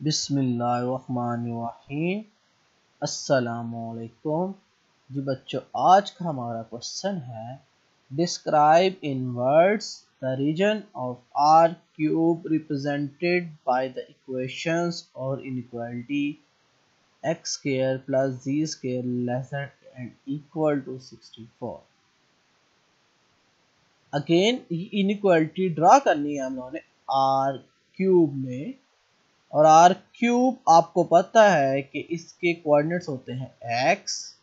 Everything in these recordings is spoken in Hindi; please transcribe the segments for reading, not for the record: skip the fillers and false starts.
बिस्मिल्लाहिर्रहमानिर्रहीम। अस्सलामुअलैकुम जी बच्चों, आज का हमारा क्वेश्चन है describe in words the region of R cube represented by the equations और inequality x square plus ji square less than and equal to 64। Again inequality draw करनी है हम लोगों ने आर क्यूब में, और आर क्यूब आपको पता है कि इसके कोऑर्डिनेट्स होते हैं एक्स,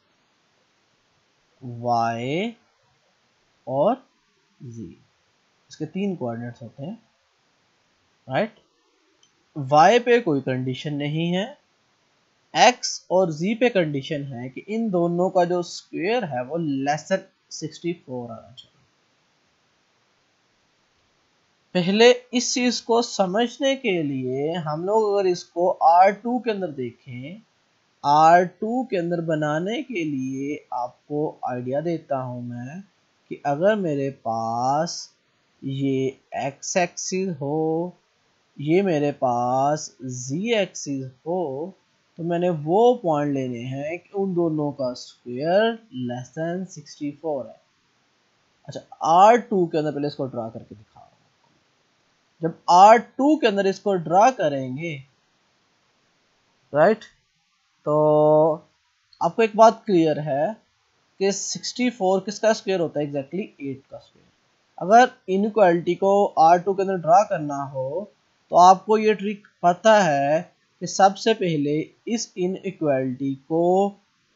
वाई और जी। इसके तीन कोऑर्डिनेट्स होते हैं, राइट। वाई पे कोई कंडीशन नहीं है, एक्स और जी पे कंडीशन है कि इन दोनों का जो स्क्वायर है वो लेस देन 64 आना चाहिए। पहले इस चीज को समझने के लिए हम लोग अगर इसको R2 के अंदर देखें, R2 के अंदर बनाने के लिए आपको आइडिया देता हूं मैं कि अगर मेरे पास ये x एक्सिस हो, ये मेरे पास z एक्सिस हो, तो मैंने वो पॉइंट लेने हैं कि उन दोनों का स्क्वायर लेस देन 64 है। अच्छा, R2 के अंदर पहले इसको ड्रा करके दिखा रहा हूं। जब R2 के अंदर इसको ड्रा करेंगे, राइट, तो आपको एक बात क्लियर है कि 64 किसका स्क्वायर होता है? एग्जैक्टली 8 का स्क्वायर। अगर इनइक्वालिटी को R2 के अंदर ड्रा करना हो तो आपको ये ट्रिक पता है कि सबसे पहले इस इनइक्वालिटी को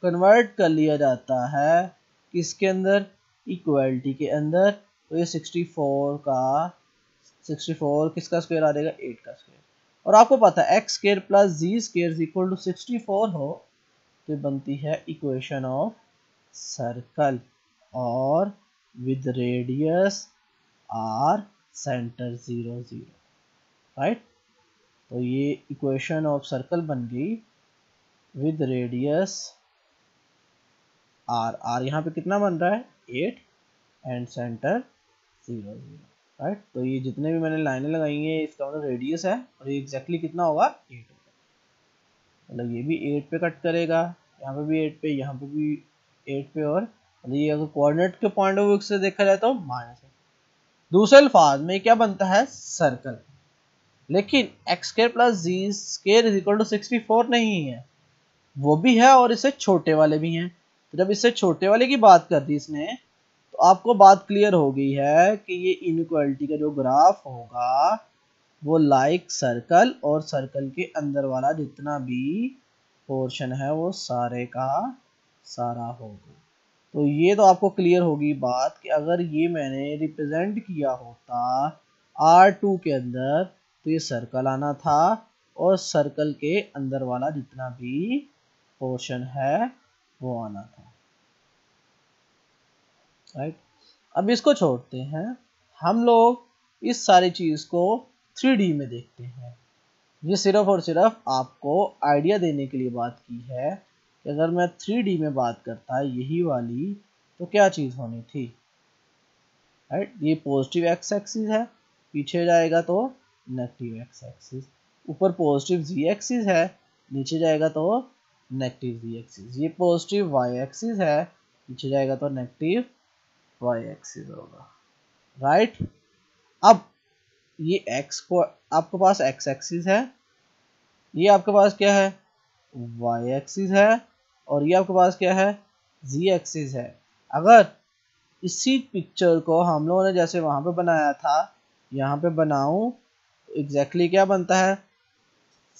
कन्वर्ट कर लिया जाता है किसके अंदर? इक्वालिटी के अंदर। तो ये 64 किसका स्क्वायर आ जाएगा? 8 का स्क्वायर। और आपको पता है x square plus ji square equal to 64 हो तो बनती है इक्वेशन ऑफ सर्कल और with radius R centre 0 0, right. तो ये इक्वेशन ऑफ सर्कल बन गई विद रेडियस आर यहाँ पे कितना बन रहा है? 8 एंड सेंटर 0 0, राइट। तो ये जितने भी मैंने लाइनें लगाई हैं इसका मतलब रेडियस है, और ये एग्जैक्टली कितना होगा? 8 होगा। मतलब ये भी 8 पे कट करेगा, यहाँ पे भी 8 पे, यहाँ पे भी 8 पे, और मतलब ये अगर कोऑर्डिनेट के पॉइंट ऑफ व्यू से देखा जाए तो माइनस है। दूसरे अल्फाज में क्या बनता है? सर्कल। लेकिन x square plus ji square is equal to 64 नहीं है, वो भी है और इससे छोटे वाले भी हैं। तो जब इससे छोटे वाले की बात कर दी इसने, तो आपको बात क्लियर हो गई है कि ये इनइक्वालिटी का जो ग्राफ होगा वो लाइक सर्कल, और सर्कल के अंदर वाला जितना भी पोर्शन है वो सारे का सारा होगा। तो ये तो आपको क्लियर होगी बात कि अगर ये मैंने रिप्रेजेंट किया होता R2 के अंदर तो ये सर्कल आना था, और सर्कल के अंदर वाला जितना भी पोर्शन है वो आना था, राइट। अब इसको छोड़ते हैं, हम लोग इस सारी चीज को 3D में देखते हैं। ये सिर्फ और सिर्फ आपको आइडिया देने के लिए बात की है कि अगर मैं 3D में बात करता यही वाली तो क्या चीज़ होनी थी, राइट। ये पॉजिटिव एक्स एक्सिस है, पीछे जाएगा तो नेगेटिव एक्स एक्सिस, ऊपर पॉजिटिव जी एक्सिस है, नीचे जाएगा तो नेगेटिव जी एक्सिस। ये पॉजिटिव वाई एक्सिस है, पीछे जाएगा तो नेगेटिव वाई एक्सिस होगा, राइट। अब ये एक्स को आपके पास एक्स एक्सिस है, ये आपके पास क्या है? वाई एक्सिस है, और ये आपके पास क्या है? जी एक्सिस है। अगर इसी पिक्चर को हम लोगों ने जैसे वहां पे बनाया था यहाँ पे बनाऊं तो एग्जैक्टली क्या बनता है?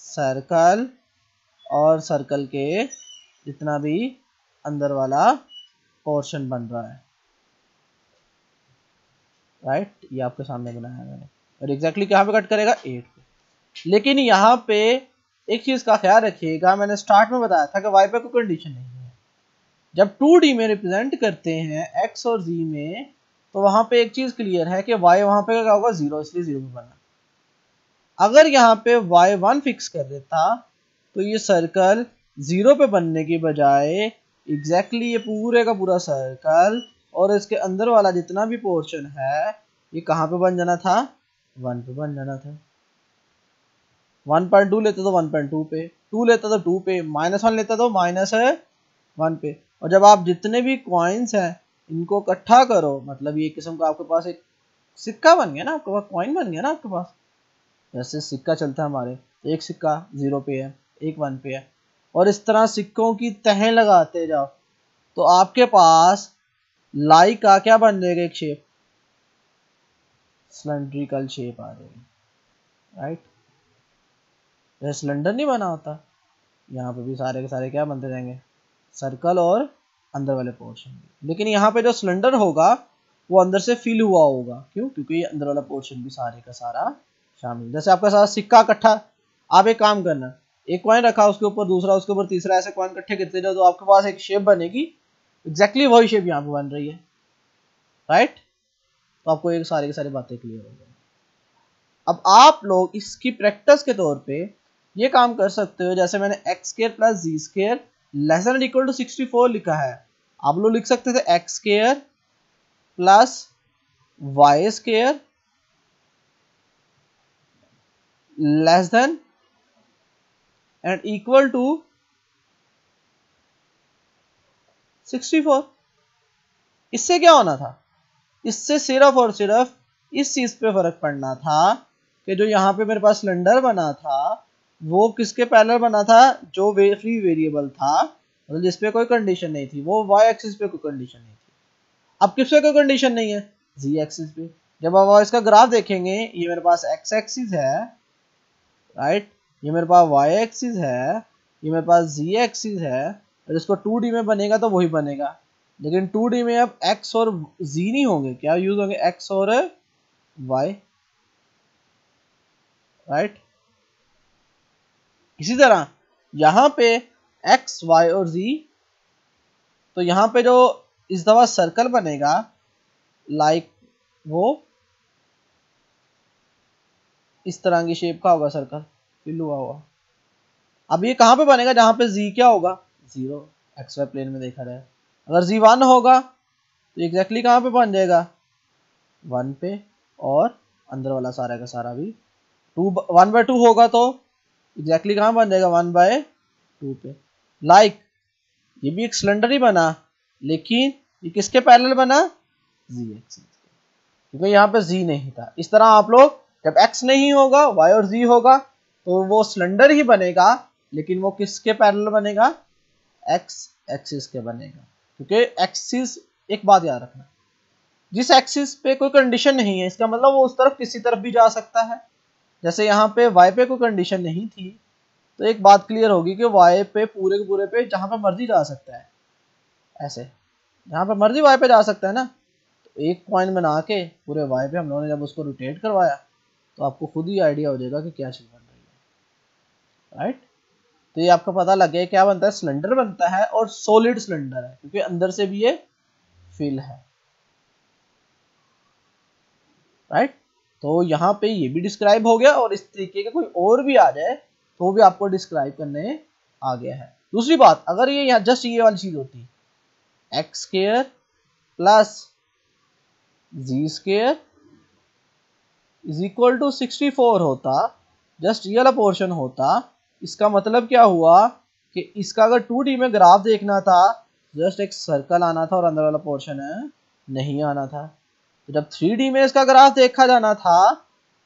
सर्कल, और सर्कल के जितना भी अंदर वाला पोर्शन बन रहा है, राइट। ये आपके सामने बनाया मैंने, और एग्जैक्टली कहाँ पे कट करेगा? 8 पे। लेकिन यहाँ पे एक चीज का ख्याल रखिएगा, मैंने स्टार्ट में बताया था कि वाई पे कोई कंडीशन नहीं है। जब 2D में रिप्रेजेंट करते हैं एक्स और जी में, तो वहां पे एक चीज क्लियर है कि वाई वहां पे क्या होगा? 0, इसलिए 0 पे बना। अगर यहाँ पे वाई 1 फिक्स कर देता तो ये सर्कल 0 पे बनने की बजाय एग्जैक्टली ये पूरे का पूरा सर्कल और इसके अंदर वाला जितना भी पोर्शन है ये कहाँ पे बन जाना था? 1 पे बन जाना था। 1.2 लेते तो 1.2 पे, 2 लेता तो 2 पे, -1 लेता तो -1 पे। और जब आप जितने भी कॉइन्स हैं इनको इकट्ठा करो, मतलब ये किस्म का आपके पास एक सिक्का बन गया ना, आपके पास कॉइन बन गया ना आपके पास। जैसे सिक्का चलता है हमारे, तो एक सिक्का 0 पे है, एक 1 पे है, और इस तरह सिक्कों की तहें लगाते जाओ तो आपके पास लाई का क्या बन जाएगा, एक शेप, सिलेंड्रिकल शेप आ जाएगी, राइट। वह सिलेंडर नहीं बना होता, यहाँ पे भी सारे के सारे क्या बनते जाएंगे, सर्कल और अंदर वाले पोर्शन भी। लेकिन यहाँ पे जो सिलेंडर होगा वो अंदर से फिल हुआ होगा, क्यों, क्योंकि ये अंदर वाला पोर्शन भी सारे का सारा शामिल। जैसे आपका सारा सिक्का इकट्ठा, आप एक काम करना, एक कॉइन रखा, उसके ऊपर दूसरा, उसके ऊपर तीसरा, ऐसे कॉइन इकट्ठे करते जाओ तो आपके पास एक शेप बनेगी। एग्जैक्टली वही शेप यहाँ पे बन रही है, राइट। तो आपको एक सारी की सारी बातें क्लियर हो गई। अब आप लोग इसकी प्रैक्टिस के तौर पे ये काम कर सकते हो, जैसे मैंने x square plus ji square less than equal to 64 लिखा है, आप लोग लिख सकते थे x square plus y square less than and equal to 64। इससे क्या होना था, इससे सिर्फ और सिर्फ इस चीज पे फर्क पड़ना था कि जो यहाँ पे मेरे पास सिलेंडर बना था वो किसके पैरेलल बना था, जो फ्री वेरिएबल था, मतलब जिसपे कोई कंडीशन नहीं थी, वो वाई एक्सिस पे कोई कंडीशन नहीं थी। अब किस पे कोई कंडीशन नहीं है, जी एक्सिस पे। जब आप इसका ग्राफ देखेंगे, ये मेरे पास एक्स एक्सिस है, राइट, ये मेरे पास वाई एक्सिस है, ये मेरे पास जी एक्सिस है, और इसको 2D में बनेगा तो वही बनेगा। लेकिन 2D में अब x और z नहीं होंगे, क्या यूज होंगे, x और y, राइट। इसी तरह यहाँ पे x, y और z, तो यहाँ पे जो इस दफा सर्कल बनेगा, लाइक वो इस तरह की शेप का होगा, सर्कल फिल हुआ हुआ। अब ये कहाँ पे बनेगा, जहाँ पे z क्या होगा, 0, xy प्लेन में देखा जाए। अगर z 1 होगा तो एग्जैक्टली कहाँ पे बन जाएगा, 1 पे, और अंदर वाला सारा का सारा भी 1/2 होगा तो एग्जैक्टली कहाँ बन जाएगा, 1/2 पे। लाइक ये भी एक सिलेंडर ही बना, लेकिन ये किसके पैरेलल बना, जी एक्सिस, क्योंकि यहाँ पे जी नहीं था। इस तरह आप लोग जब एक्स नहीं होगा, वाई और जी होगा, तो वो सिलेंडर ही बनेगा, लेकिन वो किसके पैरेलल बनेगा, एक्स एक्सिस के बनेगा। क्योंकि एक्सिस, एक बात याद रखना, जिस एक्सिस पे कोई कंडीशन नहीं है, इसका मतलब वो उस तरफ किसी तरफ भी जा सकता है। जैसे यहाँ पे वाई पे कोई कंडीशन नहीं थी, तो एक बात क्लियर होगी कि वाई पे पूरे के पूरे पे जहाँ पे मर्जी जा सकता है, ऐसे जहाँ पे मर्जी वाई पे जा सकता है ना। तो एक पॉइंट बना के पूरे वाई पे हम लोगों ने जब उसको रोटेट करवाया, तो आपको खुद ही आइडिया हो जाएगा कि क्या चीज़ बन रही है, राइट। तो ये आपको पता लग गया क्या बनता है, सिलेंडर बनता है, और सॉलिड सिलेंडर है, क्योंकि अंदर से भी ये फिल है, राइट। तो यहाँ पे ये भी डिस्क्राइब हो गया, और इस तरीके का कोई और भी आ जाए तो भी आपको डिस्क्राइब करने आ गया है। दूसरी बात, अगर ये यहाँ जस्ट ये वाली चीज होती, x square plus ji square is equal to 64 होता, जस्ट ये वाला पोर्शन होता, इसका मतलब क्या हुआ कि इसका अगर 2D में ग्राफ देखना था, जस्ट एक सर्कल आना था और अंदर वाला पोर्शन है नहीं आना था। तो जब 3D में इसका ग्राफ देखा जाना था,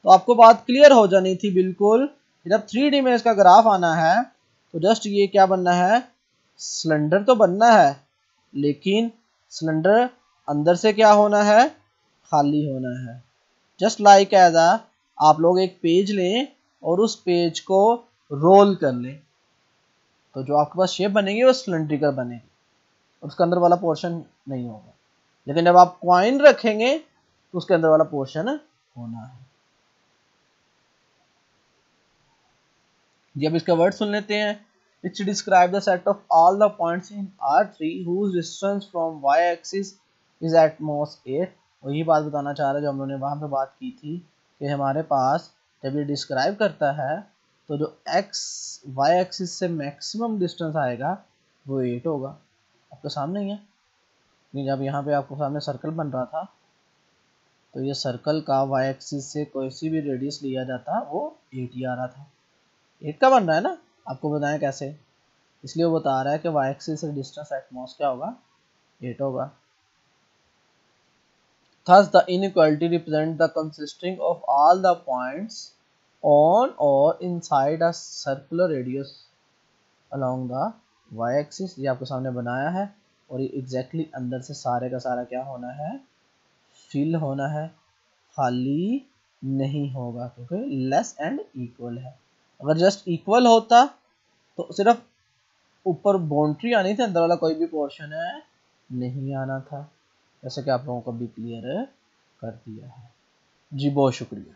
तो आपको बात क्लियर हो जानी थी बिल्कुल, जब 3D में इसका ग्राफ आना है तो जस्ट ये क्या बनना है, सिलेंडर तो बनना है, लेकिन सिलेंडर अंदर से क्या होना है, खाली होना है। जस्ट लाइक एज आप लोग एक पेज लें और उस पेज को रोल कर लें, तो जो आपके पास शेप बनेगी वो सिलेंड्रिकल बनेगी, उसके अंदर वाला पोर्शन नहीं होगा। लेकिन जब आप कॉइन रखेंगे तो उसके अंदर वाला पोर्शन होना है। जब इसका वर्ड सुन लेते हैं, it's describe the set of all the points in R3 whose distance from y axis is at most 8। वही बात बताना चाह रहे जो हम लोगों ने वहाँ पे बात की थी कि हमारे पास जब ये डिस्क्राइब करता है तो जो x y एक्सिस से मैक्सिमम डिस्टेंस आएगा वो 8 होगा। आपके सामने ही है, जब यहाँ पे आपको सामने सर्कल बन रहा था तो ये सर्कल का y एक्सिस से कोई सी भी रेडियस लिया जाता वो 8 ही आ रहा था। 8 का बन रहा है ना, आपको बताएं कैसे, इसलिए वो बता रहा है कि वाई एक्सिस से डिस्टेंस एट मोस्ट क्या होगा, 8 होगा। Thus the inequality represents the consisting of all the points on or inside a circular radius along the y axis। ये आपको सामने बनाया है और ये एग्जैक्टली अंदर से सारे का सारा क्या होना है, फिल होना है, खाली नहीं होगा क्योंकि लेस एंड इक्वल है। अगर जस्ट इक्वल होता तो सिर्फ ऊपर बाउंड्री आनी थी, अंदर वाला कोई भी पोर्शन है नहीं आना था। जैसे कि आप लोगों को भी क्लियर कर दिया है जी, बहुत शुक्रिया।